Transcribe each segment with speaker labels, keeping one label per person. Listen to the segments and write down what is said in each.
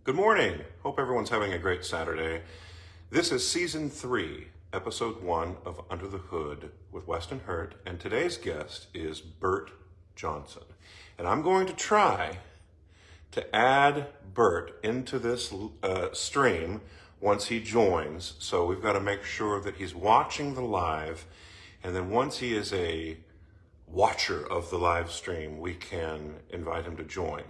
Speaker 1: Good morning. Hope everyone's having a great Saturday. This is season 3, episode 1 of Under the Hood with Weston Hurt, and today's guest is Bert Johnson. And I'm going to try to add Bert into this stream once he joins. So we've got to make sure that he's watching the live, and then once he is a watcher of the live stream, we can invite him to join.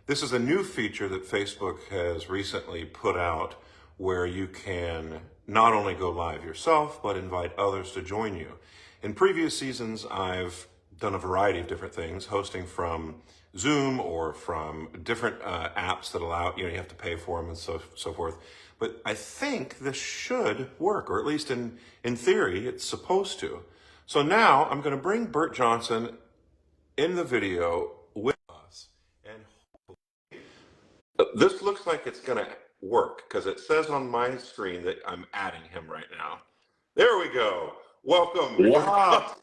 Speaker 1: This is a new feature that Facebook has recently put out where you can not only go live yourself, but invite others to join you. In previous seasons, I've done a variety of different things, hosting from Zoom or from different apps that allow, you have to pay for them and so forth. But I think this should work, or at least in theory, it's supposed to. So now I'm going to bring Bert Johnson in the video with us, and this looks like it's going to work because it says on my screen that I'm adding him right now. There we go. Welcome.
Speaker 2: Wow.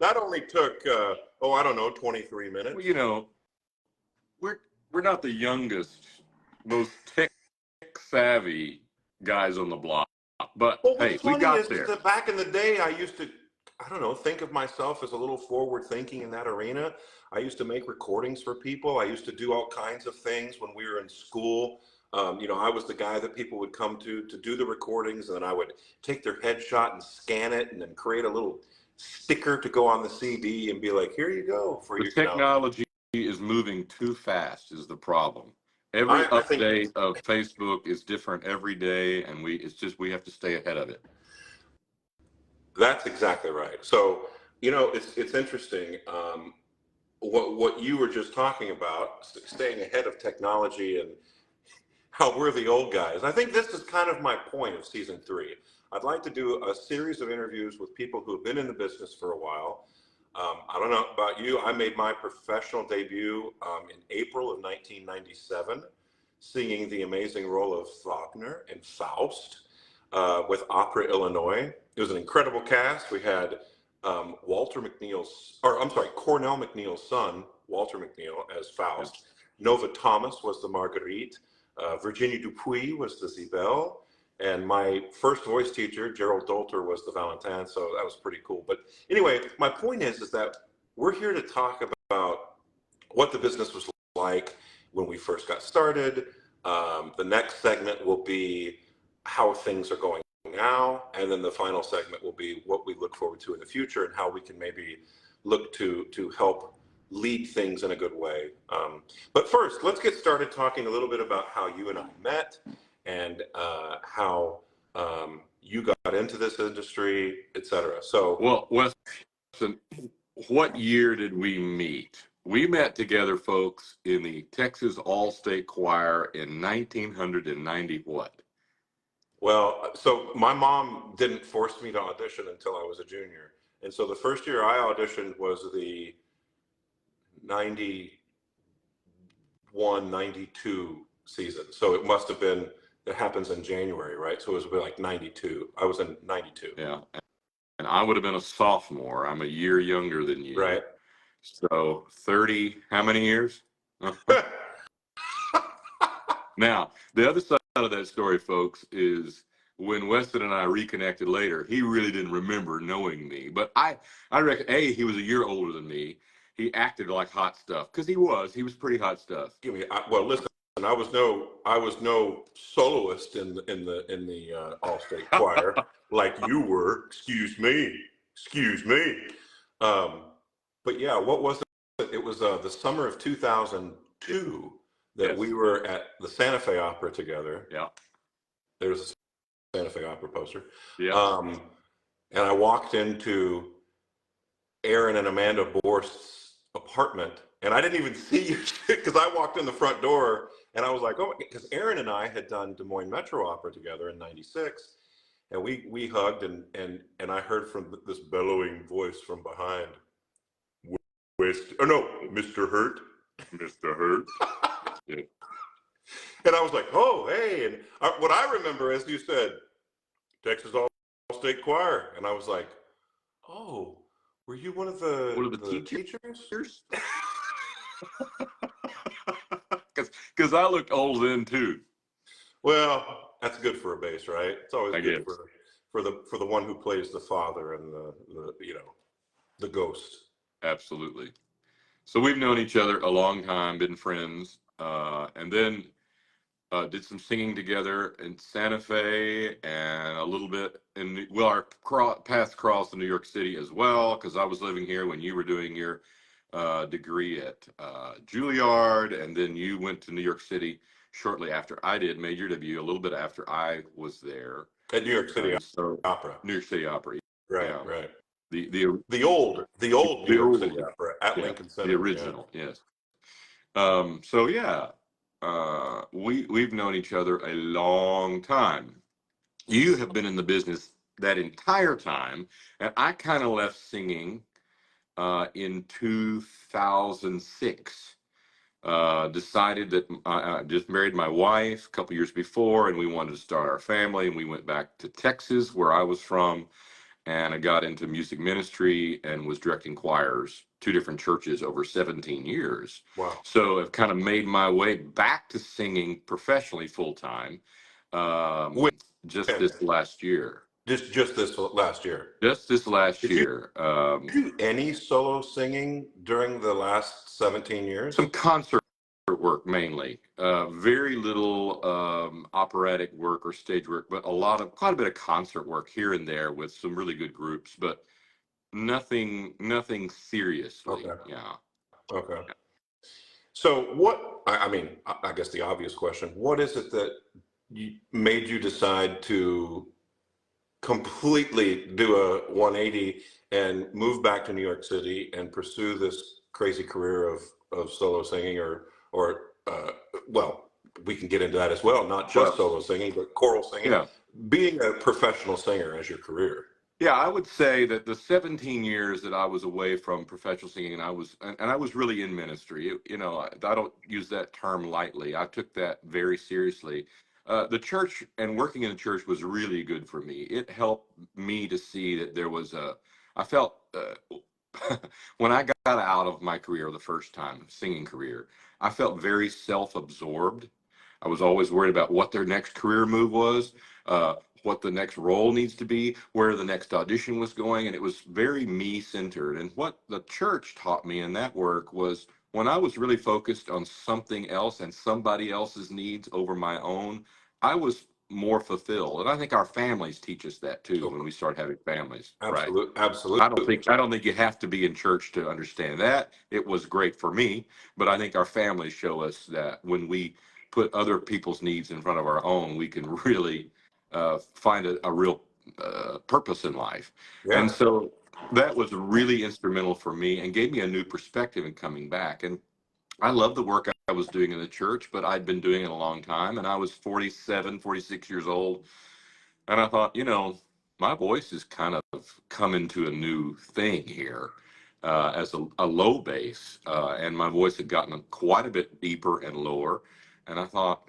Speaker 1: That only took, 23 minutes.
Speaker 2: Well, we're not the youngest, most tech savvy guys on the block, but hey, we got there.
Speaker 1: That back in the day, I used to, think of myself as a little forward thinking in that arena. I used to make recordings for people. I used to do all kinds of things when we were in school. I was the guy that people would come to do the recordings, and then I would take their headshot and scan it and then create a little sticker to go on the CD and be like, here you go.
Speaker 2: The technology is moving too fast is the problem. Every update of Facebook is different every day, and we have to stay ahead of it.
Speaker 1: That's exactly right. So, it's interesting. What you were just talking about, staying ahead of technology and how we're the old guys. I think this is kind of my point of season 3. I'd like to do a series of interviews with people who have been in the business for a while. I don't know about you. I made my professional debut in April of 1997, singing the amazing role of Wagner in Faust with Opera Illinois. It was an incredible cast. We had Cornell McNeil's son, Walter McNeil, as Faust. Nova Thomas was the Marguerite. Virginia Dupuis was the Zibel. And my first voice teacher, Gerald Dolter, was the Valentin. So that was pretty cool. But anyway, my point is that we're here to talk about what the business was like when we first got started. The next segment will be how things are going now, and then the final segment will be what we look forward to in the future and how we can maybe look to help lead things in a good way. But first, let's get started talking a little bit about how you and I met and how you got into this industry, etc. So,
Speaker 2: well, Weston, what year did we meet? We met together, folks, in the Texas All-State Choir in 1990 what?
Speaker 1: Well, so my mom didn't force me to audition until I was a junior. And so the first year I auditioned was the 91, 92 season. So it must have been, it happens in January, right? So it was like 92. I was in 92.
Speaker 2: Yeah. And I would have been a sophomore. I'm a year younger than you.
Speaker 1: Right.
Speaker 2: So 30, how many years? Now, the other side of that story, folks, is when Weston and I reconnected later, he really didn't remember knowing me. But I reckon, he was a year older than me. He acted like hot stuff because he was pretty hot stuff.
Speaker 1: Well, listen, I was no soloist in the All-State Choir like you were. Excuse me. But yeah, what was it? It was the summer of 2002 that we were at the Santa Fe Opera together.
Speaker 2: Yeah.
Speaker 1: There's a Santa Fe Opera poster.
Speaker 2: Yeah.
Speaker 1: And I walked into Aaron and Amanda Borst's apartment, and I didn't even see you because I walked in the front door, and I was like, oh, because Aaron and I had done Des Moines Metro Opera together in '96, and we hugged, and I heard from this bellowing voice from behind, Mr. Hurt.
Speaker 2: Mr. Hurt. Yeah.
Speaker 1: And I was like, oh, hey. And what I remember is you said, Texas All-State Choir. And I was like, oh, were you one of the
Speaker 2: teachers? because I looked old then too.
Speaker 1: Well, that's good for a bass, right? It's always
Speaker 2: I
Speaker 1: good
Speaker 2: guess.
Speaker 1: for the one who plays the father and the the ghost.
Speaker 2: Absolutely. So we've known each other a long time, been friends, and then did some singing together in Santa Fe and a little bit in, well, our paths crossed in New York City as well, because I was living here when you were doing your degree at Juilliard, and then you went to New York City shortly after I did, made your debut a little bit after I was there.
Speaker 1: At New York City
Speaker 2: And so,
Speaker 1: Opera.
Speaker 2: New York City Opera,
Speaker 1: Right,
Speaker 2: yeah.
Speaker 1: right.
Speaker 2: The
Speaker 1: The old New
Speaker 2: the
Speaker 1: York
Speaker 2: old
Speaker 1: City
Speaker 2: one,
Speaker 1: Opera at
Speaker 2: yeah,
Speaker 1: Lincoln
Speaker 2: the
Speaker 1: Center. Yeah.
Speaker 2: original, yes. So yeah, we've known each other a long time. You have been in the business that entire time, and I kind of left singing in 2006. Decided that I just married my wife a couple years before, and we wanted to start our family, and we went back to Texas, where I was from, and I got into music ministry and was directing choirs, two different churches over 17 years.
Speaker 1: Wow.
Speaker 2: So I've kind of made my way back to singing professionally full time
Speaker 1: When?
Speaker 2: just this last year.
Speaker 1: Just this last year.
Speaker 2: Just this last
Speaker 1: Did you
Speaker 2: year.
Speaker 1: do any solo singing during the last 17 years?
Speaker 2: Some concert work mainly. Very little operatic work or stage work, but quite a bit of concert work here and there with some really good groups, but nothing seriously.
Speaker 1: Okay.
Speaker 2: Yeah.
Speaker 1: Okay. So what, I mean, I guess the obvious question, what is it that made you decide to completely do a 180 and move back to New York City and pursue this crazy career of solo singing or well, we can get into that as well, not just
Speaker 2: Well,
Speaker 1: solo singing, but choral singing,
Speaker 2: yeah.
Speaker 1: being a professional singer as your career.
Speaker 2: Yeah, I would say that the 17 years that I was away from professional singing, and I was really in ministry. I don't use that term lightly. I took that very seriously. The church and working in the church was really good for me. It helped me to see that I felt when I got out of my career the first time, singing career, I felt very self-absorbed. I was always worried about what their next career move was, what the next role needs to be, where the next audition was going, and it was very me centered. And what the church taught me in that work was when I was really focused on something else and somebody else's needs over my own, I was more fulfilled. And I think our families teach us that too when we start having families, right?
Speaker 1: Absolutely.
Speaker 2: I don't think you have to be in church to understand that. It was great for me, but I think our families show us that when we put other people's needs in front of our own, we can really find a real purpose in life. And
Speaker 1: Yeah.
Speaker 2: so that was really instrumental for me and gave me a new perspective in coming back. And I love the work I was doing in the church, but I'd been doing it a long time, and I was 47, 46 years old. And I thought, my voice is kind of coming to a new thing here as a low bass. And my voice had gotten quite a bit deeper and lower. And I thought,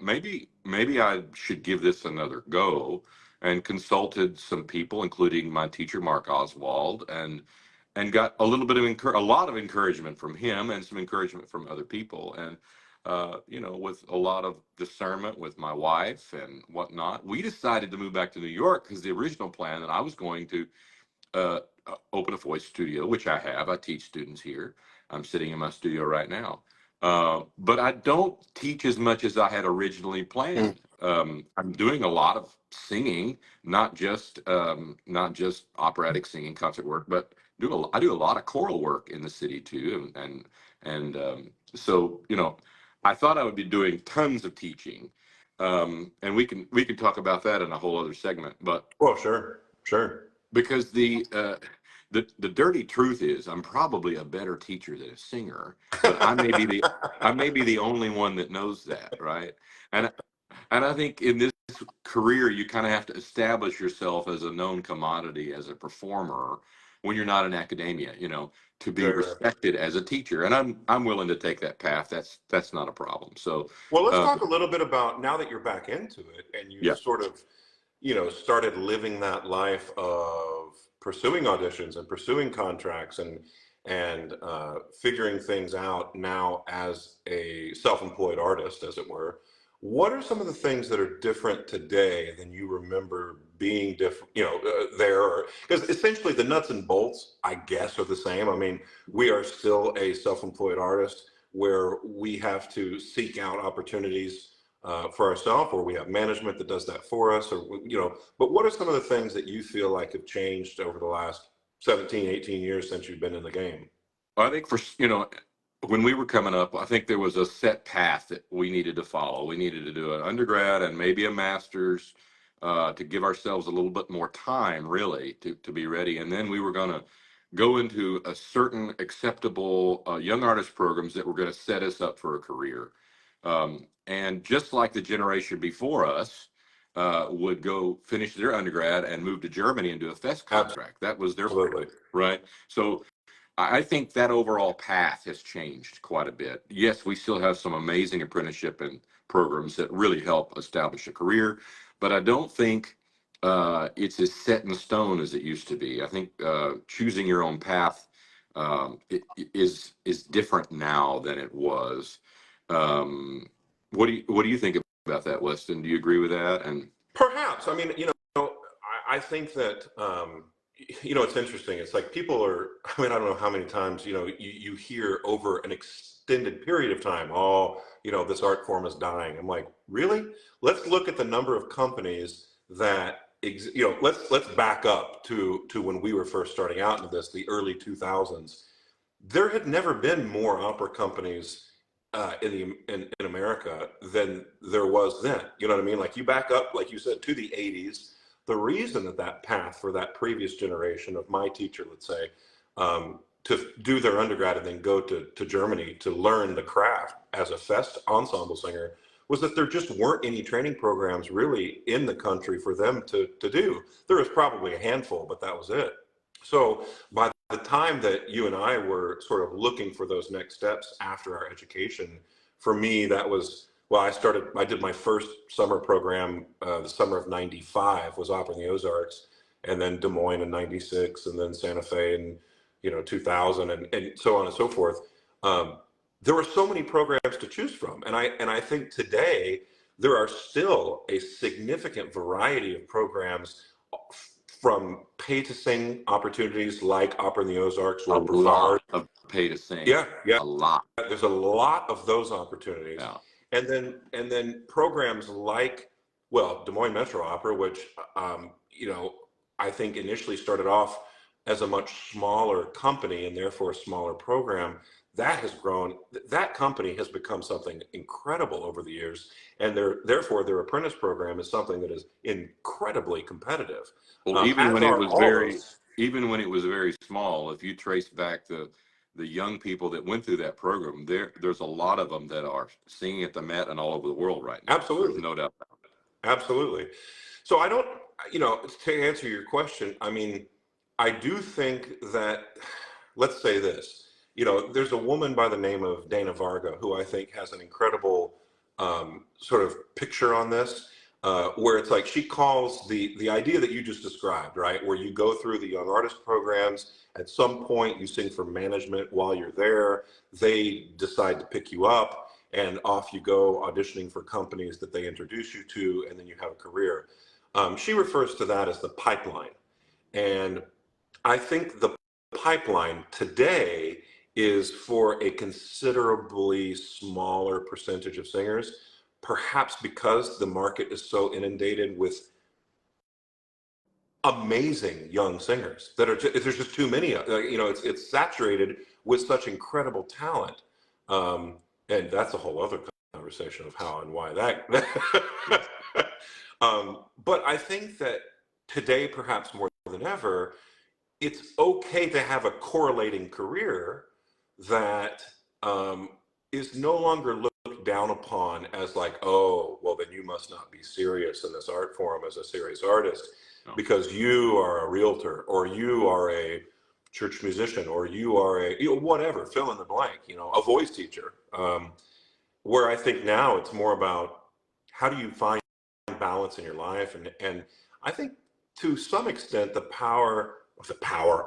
Speaker 2: maybe I should give this another go, and consulted some people, including my teacher, Mark Oswald, and got a lot of encouragement from him and some encouragement from other people. And with a lot of discernment with my wife and whatnot, we decided to move back to New York because the original plan that I was going to open a voice studio, which I have. I teach students here. I'm sitting in my studio right now. But I don't teach as much as I had originally
Speaker 1: Mm.
Speaker 2: planned. I'm doing a lot of singing, not just operatic singing, concert work, but I do a lot of choral work in the city too, and so I thought I would be doing tons of teaching, and we can talk about that in a whole other segment, but
Speaker 1: Well, sure, sure.
Speaker 2: because the dirty truth is I'm probably a better teacher than a singer, but I may be the only one that knows that, right? And I think in this career you kind of have to establish yourself as a known commodity as a performer when you're not in academia, to be
Speaker 1: Sure.
Speaker 2: respected as a teacher. And I'm willing to take that path. That's not a problem. So
Speaker 1: Well, let's
Speaker 2: uh,
Speaker 1: talk a little bit about now that you're back into it and you've
Speaker 2: yeah.
Speaker 1: sort of, started living that life of pursuing auditions and pursuing contracts and figuring things out now as a the self-employed artist, as it were. What are some of the things that are different today than you remember being different, there? Because essentially the nuts and bolts, I guess, are the same. I mean, we are still a self-employed artist where we have to seek out opportunities for ourselves, or we have management that does that for us, or, but what are some of the things that you feel like have changed over the last 17, 18 years since you've been in the game?
Speaker 2: I think when we were coming up, I think there was a set path that we needed to follow. We needed to do an undergrad and maybe a master's to give ourselves a little bit more time, really, to be ready. And then we were going to go into a certain acceptable young artist programs that were going to set us up for a career. And just like the generation before us would go finish their undergrad and move to Germany and do a fest contract. That was their
Speaker 1: Absolutely.
Speaker 2: right. So I think that overall path has changed quite a bit. Yes, we still have some amazing apprenticeship and programs that really help establish a career, but I don't think it's as set in stone as it used to be. I think choosing your own path is different now than it was. What do you think about that, Weston? Do you agree with that? And
Speaker 1: Perhaps. I mean, I think that, it's interesting. It's like people are, I mean, I don't know how many times, you hear over an extended period of time, oh, this art form is dying. I'm like, really? Let's look at the number of companies that, let's back up to when we were first starting out into this, the early 2000s. There had never been more opera companies in America than there was then. You know what I mean? Like you back up, like you said, to the 80s. The reason that path for that previous generation of my teacher, let's say, to do their undergrad and then go to Germany to learn the craft as a fest ensemble singer was that there just weren't any training programs really in the country for them to do. There was probably a handful, but that was it. So by the time that you and I were sort of looking for those next steps after our education, for me, that was, well, I did my first summer program, the summer of 95 was Opera in the Ozarks, and then Des Moines in 96, and then Santa Fe in, 2000, and so on and so forth. There were so many programs to choose from. And I think today there are still a significant variety of programs from pay to sing opportunities like Opera in the Ozarks
Speaker 2: a
Speaker 1: or
Speaker 2: lot
Speaker 1: Brevard.
Speaker 2: of pay to sing.
Speaker 1: Yeah, yeah.
Speaker 2: A lot.
Speaker 1: There's a lot of those opportunities.
Speaker 2: Yeah.
Speaker 1: And then programs like, well, Des Moines Metro Opera, which I think initially started off as a much smaller company and therefore a smaller program, that has grown. That company has become something incredible over the years, and therefore their apprentice program is something that is incredibly competitive.
Speaker 2: Well, even
Speaker 1: As
Speaker 2: when it
Speaker 1: are
Speaker 2: was
Speaker 1: all those.
Speaker 2: very small, if you trace back the young people that went through that program, there's a lot of them that are singing at the Met and all over the world right now. There's
Speaker 1: Absolutely.
Speaker 2: no doubt about it.
Speaker 1: Absolutely. So I don't, to answer your question, I mean, I do think that, let's say this, there's a woman by the name of Dana Varga who I think has an incredible sort of picture on this, where it's like she calls the idea that you just described, right? Where you go through the young artist programs, at some point you sing for management while you're there, they decide to pick you up, and off you go auditioning for companies that they introduce you to, and then you have a career. She refers to that as the pipeline. And I think the pipeline today is for a considerably smaller percentage of singers, perhaps because the market is so inundated with amazing young singers that there's just too many. It's saturated with such incredible talent, and that's a whole other conversation of how and why that. But I think that today, perhaps more than ever, it's okay to have a correlating career that is no longer looked down upon as like, oh, well, then you must not be serious in this art form as a serious artist because you are a realtor or you are a church musician or you are a whatever, fill in the blank, a voice teacher. Where I think now it's more about how do you find balance in your life, and I think to some extent the power,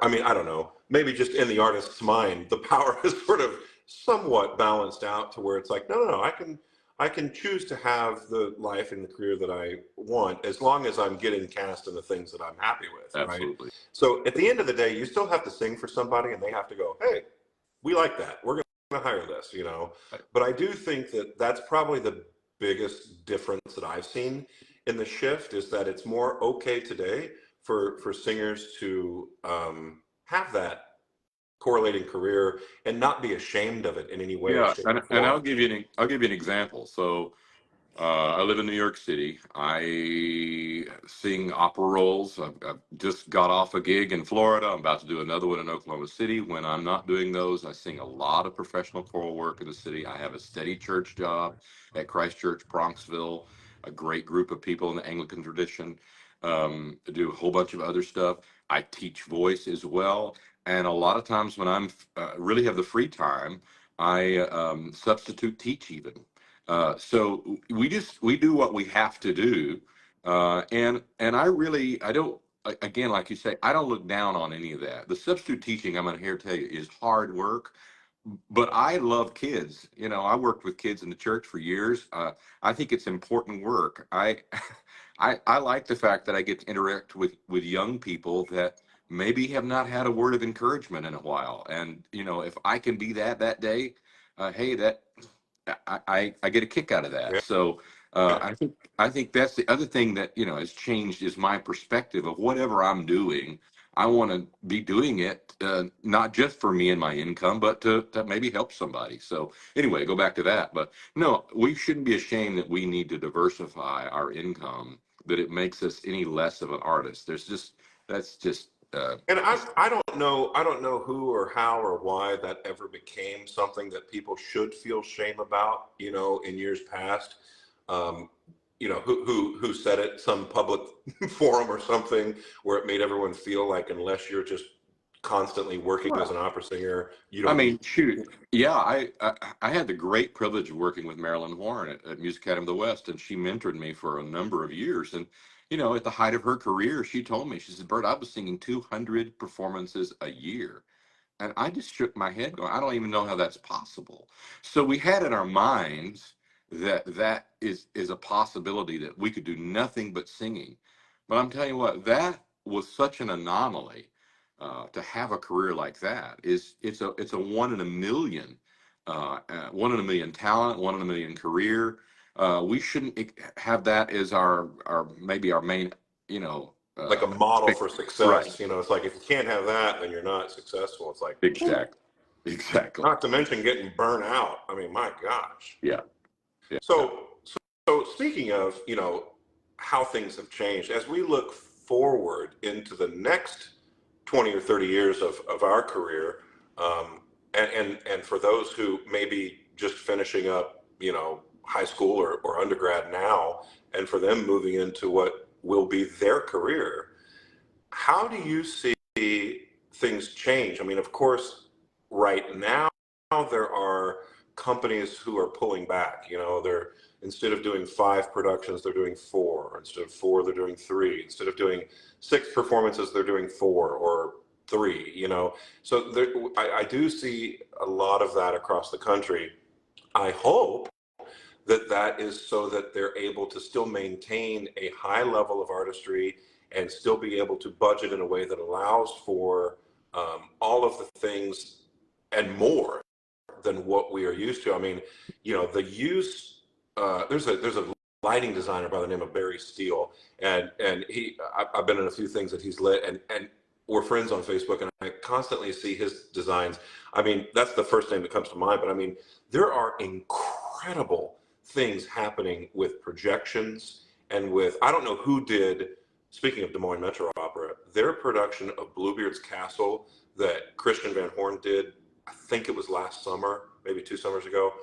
Speaker 1: I mean, I don't know, maybe just in the artist's mind, the power has sort of somewhat balanced out to where it's like, no, I can choose to have the life and the career that I want as long as I'm getting cast in the things that I'm happy with, right?
Speaker 2: Absolutely.
Speaker 1: So at the end of the day, you still have to sing for somebody, and they have to go, hey, we like that. We're going to hire this, you know. But I do think that that's probably the biggest difference that I've seen in the shift is that it's more okay today for singers to have that correlating career and not be ashamed of it in any way,
Speaker 2: Yeah,
Speaker 1: shape, or
Speaker 2: and
Speaker 1: form.
Speaker 2: I'll give you an example. So I live in New York City. I sing opera roles. I've just got off a gig in Florida. I'm about to do another one in Oklahoma City. When I'm not doing those, I sing a lot of professional choral work in the city. I have a steady church job at Christ Church, Bronxville, a great group of people in the Anglican tradition. I do a whole bunch of other stuff. I teach voice as well. And a lot of times when I'm really have the free time, I substitute teach even. So we do what we have to do, and I don't, again, like you say, I don't look down on any of that. The substitute teaching, I'm going to here tell you, is hard work, but I love kids. You know, I worked with kids in the church for years. I think it's important work. I like the fact that I get to interact with young people that maybe have not had a word of encouragement in a while, and you know, if I can be that day, hey, that I get a kick out of that.
Speaker 1: Yeah.
Speaker 2: So I think that's the other thing that you know has changed is my perspective of whatever I'm doing. I want to be doing it not just for me and my income, but to maybe help somebody. So anyway, go back to that. But no, we shouldn't be ashamed that we need to diversify our income. That it makes us any less of an artist. There's just that's just
Speaker 1: And I don't know who or how or why that ever became something that people should feel shame about, you know, in years past. Um, you know, who said it, some public forum or something where it made everyone feel like unless you're just constantly working as an opera singer, you
Speaker 2: I
Speaker 1: don't need.
Speaker 2: mean, shoot, yeah, I had the great privilege of working with Marilyn Horn at Music Academy of the West, and she mentored me for a number of years. And you know, at the height of her career, she told me, she said, "Bert, I was singing 200 performances a year." And I just shook my head going, I don't even know how that's possible. So we had in our minds that that is a possibility that we could do nothing but singing. But I'm telling you what, that was such an anomaly to have a career like that. It's a one in a million, one in a million talent, one in a million career. We shouldn't have that as our maybe our main, you know,
Speaker 1: Like a model for
Speaker 2: right.
Speaker 1: success. You know, it's like if you can't have that, then you're not successful. It's like,
Speaker 2: Exactly. Exactly.
Speaker 1: not to mention getting burnt out. I mean, my gosh.
Speaker 2: Yeah. Yeah.
Speaker 1: So speaking of, you know, how things have changed, as we look forward into the next 20 or 30 years of our career, and for those who may be just finishing up, you know, high school or undergrad now, and for them moving into what will be their career, how do you see things change? I mean, of course, right now there are companies who are pulling back. You know, they're instead of doing 5 productions, they're doing 4. Instead of 4, they're doing 3. Instead of doing 6 performances, they're doing 4 or 3. You know, so there, I do see a lot of that across the country. I hope that that is so that they're able to still maintain a high level of artistry and still be able to budget in a way that allows for all of the things and more than what we are used to. I mean, you know, the use there's a lighting designer by the name of Barry Steele, and I've been in a few things that he's lit, and we're friends on Facebook, and I constantly see his designs. I mean, that's the first thing that comes to mind. But I mean, there are incredible things happening with projections and with I don't know who did. Speaking of Des Moines Metro Opera, their production of Bluebeard's Castle that Christian Van Horn did, I think it was last summer, maybe 2 summers ago.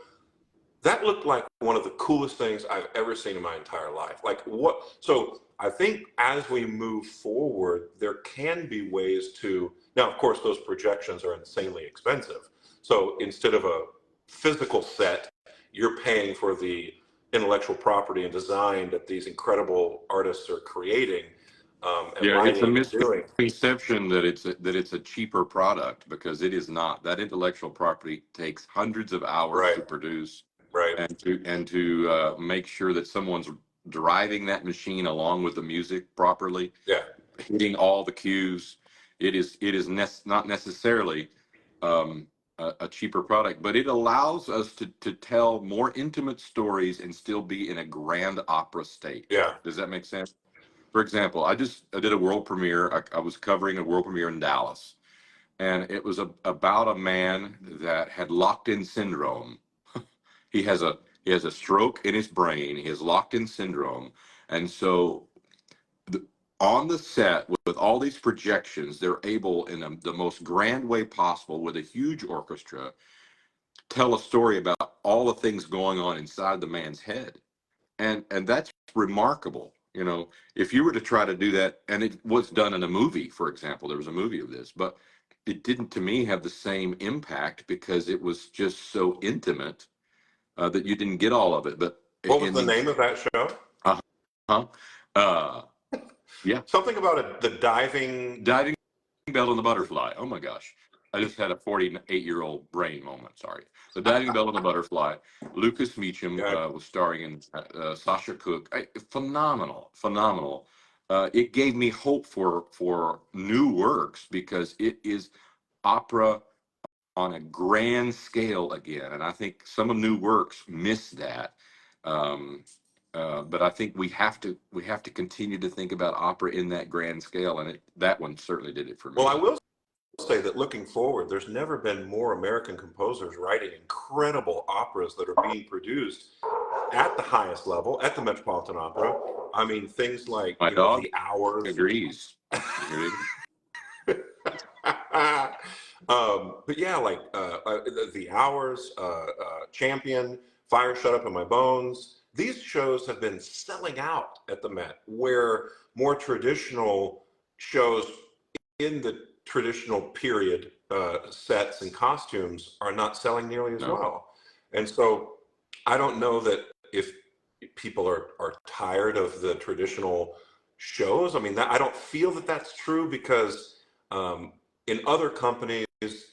Speaker 1: That looked like one of the coolest things I've ever seen in my entire life. Like what? So I think as we move forward, there can be ways to. Now, of course, those projections are insanely expensive. So instead of a physical set, you're paying for the intellectual property and design that these incredible artists are creating. and
Speaker 2: Yeah, it's a
Speaker 1: writing and doing.
Speaker 2: misconception that it's a cheaper product, because it is not. That intellectual property takes hundreds of hours
Speaker 1: Right,
Speaker 2: to produce,
Speaker 1: right.
Speaker 2: and to make sure that someone's driving that machine along with the music properly,
Speaker 1: Yeah,
Speaker 2: hitting all the cues. It is not necessarily um, a cheaper product, but it allows us to tell more intimate stories and still be in a grand opera state.
Speaker 1: yeah.
Speaker 2: Does that make sense? For example, I did a world premiere. I was covering a world premiere in Dallas, and it was about a man that had locked-in syndrome. He has a stroke in his brain. He has locked-in syndrome, and so the, on the set with all these projections, they're able, in the most grand way possible, with a huge orchestra, tell a story about all the things going on inside the man's head, and that's remarkable. If you were to try to do that, and it was done in a movie, for example, there was a movie of this, but it didn't, to me, have the same impact because it was just so intimate, that you didn't get all of it. But
Speaker 1: What was
Speaker 2: in
Speaker 1: the
Speaker 2: the
Speaker 1: name of that show?
Speaker 2: huh, uh, yeah,
Speaker 1: Something about the diving.
Speaker 2: diving bell and the butterfly. Oh my gosh. I just had a 48-year-old brain moment. Sorry. The diving bell and the butterfly. Lucas Meacham
Speaker 1: Yeah,
Speaker 2: was starring in, Sasha Cook. Phenomenal, phenomenal. It gave me hope for new works, because it is opera on a grand scale again, and I think some of new works miss that. Um, but I think we have to continue to think about opera in that grand scale, and that one certainly did it for
Speaker 1: well, I
Speaker 2: me.
Speaker 1: will say that looking forward, there's never been more American composers writing incredible operas that are being produced at the highest level at the Metropolitan Opera. I mean, things like,
Speaker 2: My
Speaker 1: you know,
Speaker 2: dog
Speaker 1: The Hours.
Speaker 2: agrees. Agreed.
Speaker 1: But yeah, like the Hours, Champion, Fire Shut Up in My Bones. These shows have been selling out at the Met, where more traditional shows in the traditional period sets and costumes are not selling nearly as
Speaker 2: No.
Speaker 1: well. And so I don't know that if people are tired of the traditional shows. I mean, I don't feel that that's true because um, in other companies,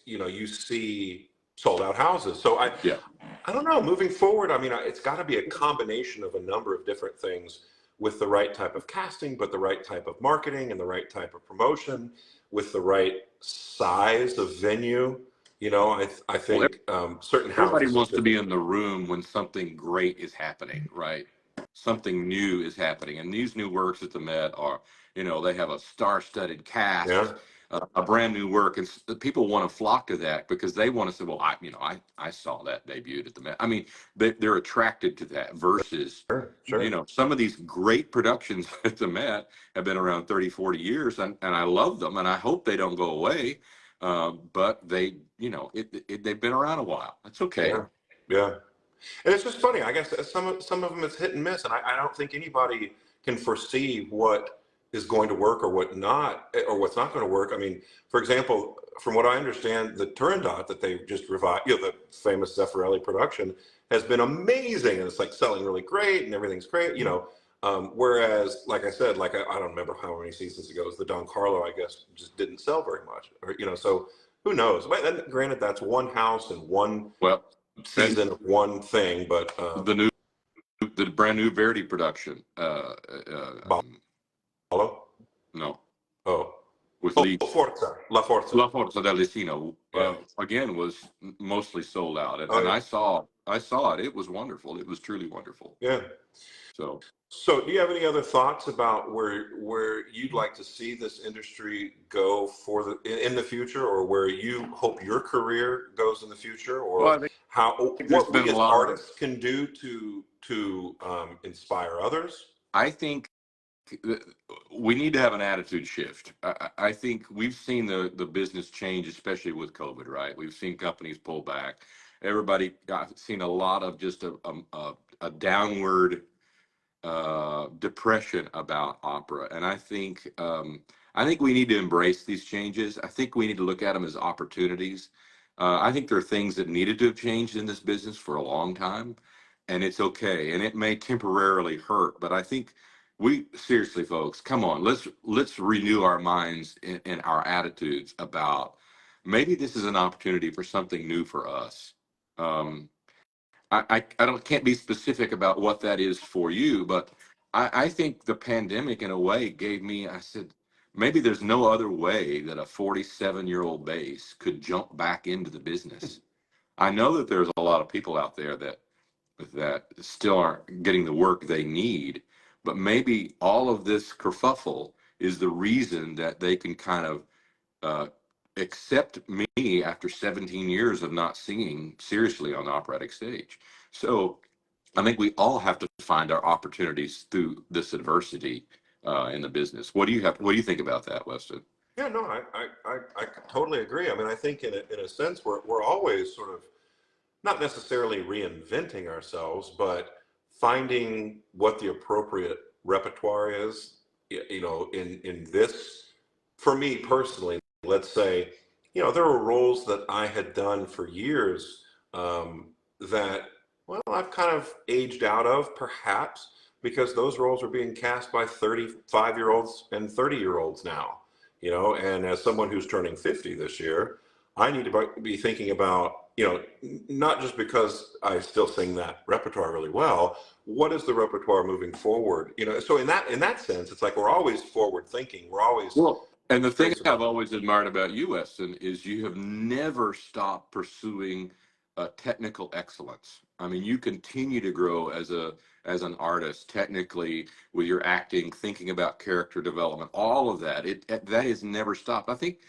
Speaker 1: you know, you see sold out houses. So
Speaker 2: Yeah.
Speaker 1: I don't know. Moving forward, I mean, it's got to be a combination of a number of different things with the right type of casting, but the right type of marketing and the right type of promotion, with the right size of venue. You know, I
Speaker 2: Well,
Speaker 1: think certain
Speaker 2: everybody
Speaker 1: houses have
Speaker 2: wants to
Speaker 1: been.
Speaker 2: be in the room when something great is happening, right? Something new is happening, and these new works at the Met are, they have a star-studded
Speaker 1: Yeah,
Speaker 2: cast, a brand new work, and people want to flock to that because they want to say, "Well, I saw that debuted at the Met." I mean, they're attracted to that versus,
Speaker 1: sure, sure.
Speaker 2: some of these great productions at the Met have been around 30, 40 years, and I love them, and I hope they don't go away. But they've been around a while. That's okay.
Speaker 1: Yeah, yeah. And it's just funny. I guess some of them is hit and miss, and I don't think anybody can foresee what is going to work or what not, or what's not going to work. I mean, for example, from what I understand, the Turandot that they just revived, the famous Zeffirelli production, has been amazing, and it's like selling really great, and everything's great. Whereas, like I said, like I don't remember how many seasons ago, it was the Don Carlo, I guess, just didn't sell very much, or so who knows? But and granted, that's one house and one
Speaker 2: Well, and
Speaker 1: season of one thing, but
Speaker 2: the brand new Verdi production,
Speaker 1: Paolo?
Speaker 2: no,
Speaker 1: Oh,
Speaker 2: with
Speaker 1: oh,
Speaker 2: Lee,
Speaker 1: Forza, La Forza.
Speaker 2: La Forza del Destino,
Speaker 1: Yeah.
Speaker 2: again was mostly sold out, and,
Speaker 1: Oh,
Speaker 2: and
Speaker 1: yeah.
Speaker 2: I saw it. It was wonderful. It was truly wonderful.
Speaker 1: Yeah.
Speaker 2: So,
Speaker 1: So, do you have any other thoughts about where you'd like to see this industry go for in the future, or where you hope your career goes in the future,
Speaker 2: well,
Speaker 1: or
Speaker 2: I think there's
Speaker 1: what
Speaker 2: been
Speaker 1: we
Speaker 2: a
Speaker 1: as
Speaker 2: lot of.
Speaker 1: artists can do to inspire others?
Speaker 2: I think we need to have an attitude shift. I think we've seen the business change, especially with COVID, right? We've seen companies pull back. I've seen a lot of just a downward depression about opera, and I think we need to embrace these changes. I think we need to look at them as opportunities. I think there are things that needed to have changed in this business for a long time, and it's okay. And it may temporarily hurt, but I think We seriously, folks, come on, let's renew our minds and our attitudes about maybe this is an opportunity for something new for us. Um, I don't can't be specific about what that is for you, but I think the pandemic in a way gave me, I said, maybe there's no other way that a 47-year-old base could jump back into the business. I know that there's a lot of people out there that still aren't getting the work they need, but maybe all of this kerfuffle is the reason that they can kind of uh, accept me after 17 years of not singing seriously on the operatic stage. So I think we all have to find our opportunities through this adversity in the business. What do you think about that, Weston?
Speaker 1: Yeah, no, I totally agree. I mean, I think in a sense we're always sort of not necessarily reinventing ourselves, but finding what the appropriate repertoire is. You know, in this, for me personally, let's say, you know, there were roles that I had done for years that, well, I've kind of aged out of, perhaps because those roles are being cast by 35-year-olds and 30-year-olds now. You know, and as someone who's turning 50 this year, I need to be thinking about, you know, not just because I still sing that repertoire really well, what is the repertoire moving forward? You know, so in that sense, it's like we're always forward thinking. We're always
Speaker 2: Well, and the thing
Speaker 1: curious
Speaker 2: I've
Speaker 1: about.
Speaker 2: always admired about you, Weston, is you have never stopped pursuing technical excellence. I mean, you continue to grow as an artist, technically, with your acting, thinking about character development, all of that. That has never stopped. I think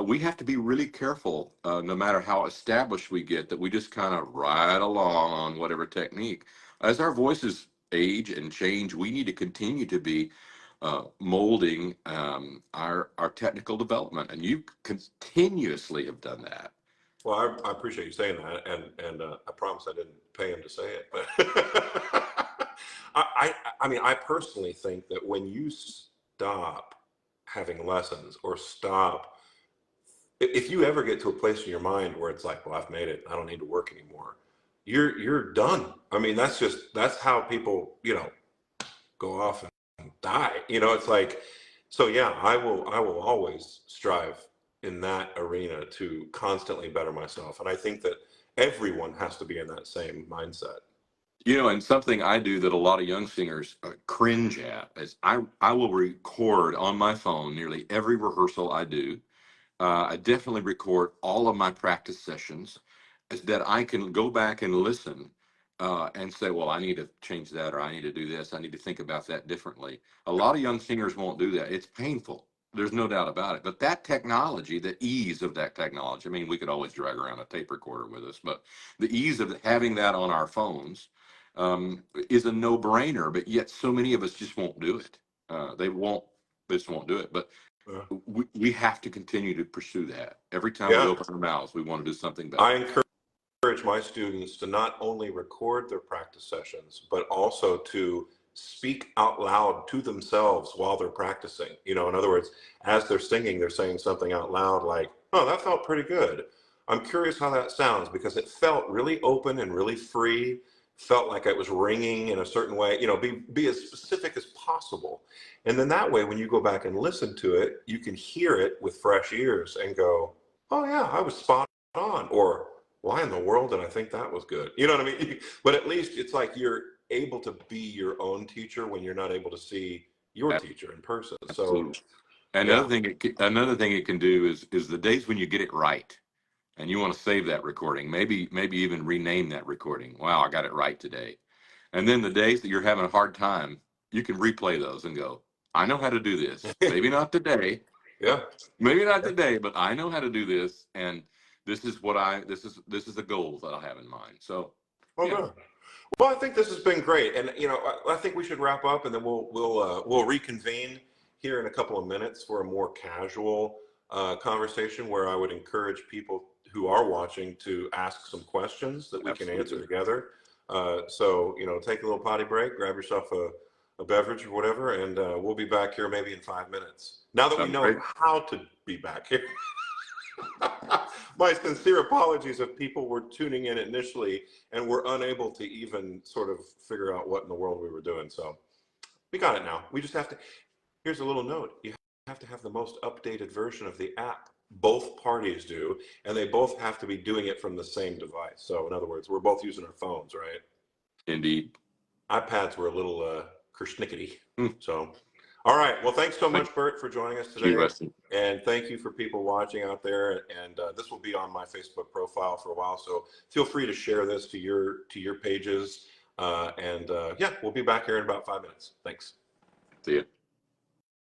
Speaker 2: we have to be really careful, no matter how established we get, that we just kind of ride along on whatever technique. As our voices age and change, we need to continue to be molding our technical development, and you continuously have done that.
Speaker 1: Well, I appreciate you saying that, and I promise I didn't pay him to say it, but I mean, I personally think that when you stop having lessons or stop, if you ever get to a place in your mind where it's like, well, I've made it, I don't need to work anymore, you're done. I mean, that's how people, you know, go off and die. You know, it's like, so yeah, I will always strive in that arena to constantly better myself. And I think that everyone has to be in that same mindset.
Speaker 2: You know, and something I do that a lot of young singers cringe at is I will record on my phone nearly every rehearsal I do. I definitely record all of my practice sessions is that I can go back and listen and say, well, I need to change that, or I need to do this. I need to think about that differently. A lot of young singers won't do that. It's painful. There's no doubt about it. But that technology, the ease of that technology, I mean, we could always drag around a tape recorder with us, but the ease of having that on our phones is a no brainer. But yet, so many of us just won't do it. They just won't do it. But
Speaker 1: Uh,
Speaker 2: we have to continue to pursue that. Every time we
Speaker 1: yeah,
Speaker 2: open our mouths, we want to do something
Speaker 1: I
Speaker 2: better.
Speaker 1: encourage my students to not only record their practice sessions, but also to speak out loud to themselves while they're practicing. You know, in other words, as they're singing, they're saying something out loud like, oh, that felt pretty good. I'm curious how that sounds because it felt really open and really free, felt like it was ringing in a certain way. You know, be as specific as possible. And then that way, when you go back and listen to it, you can hear it with fresh ears and go, oh, yeah, I was spot on. Or, why in the world did I think that was good? You know what I mean? But at least it's like you're able to be your own teacher when you're not able to see your teacher in person. So
Speaker 2: Absolutely.
Speaker 1: yeah,
Speaker 2: Another thing it can do is the days when you get it right and you want to save that recording, maybe even rename that recording. Wow, I got it right today. And then the days that you're having a hard time, you can replay those and go, I know how to do this. Maybe not today,
Speaker 1: yeah,
Speaker 2: maybe not
Speaker 1: yeah.
Speaker 2: today, but I know how to do this, and this is the goal that I have in mind. So
Speaker 1: Oh,
Speaker 2: yeah,
Speaker 1: good. Well, I think this has been great, and you know, I think we should wrap up, and then we'll reconvene here in a couple of minutes for a more casual conversation where I would encourage people who are watching to ask some questions that we can answer
Speaker 2: absolutely.
Speaker 1: together. So you know, take a little potty break, grab yourself a beverage or whatever, and we'll be back here maybe in 5 minutes. Now that we
Speaker 2: Sounds
Speaker 1: know
Speaker 2: great.
Speaker 1: how to be back here. My sincere apologies if people were tuning in initially and were unable to even sort of figure out what in the world we were doing. So We got it now. We just have to, here's a little note. You have to have the most updated version of the app. Both parties do, and they both have to be doing it from the same device. So in other words, we're both using our phones, right?
Speaker 2: Indeed.
Speaker 1: iPads were a little kershnickety.
Speaker 2: Hmm.
Speaker 1: So, all right. Well, thanks so
Speaker 2: Thank
Speaker 1: much, Bert, for joining us
Speaker 2: you,
Speaker 1: today.
Speaker 2: Weston.
Speaker 1: And thank you for people watching out there. And this will be on my Facebook profile for a while. So feel free to share this to your pages. Yeah, we'll be back here in about 5 minutes. Thanks.
Speaker 2: See you.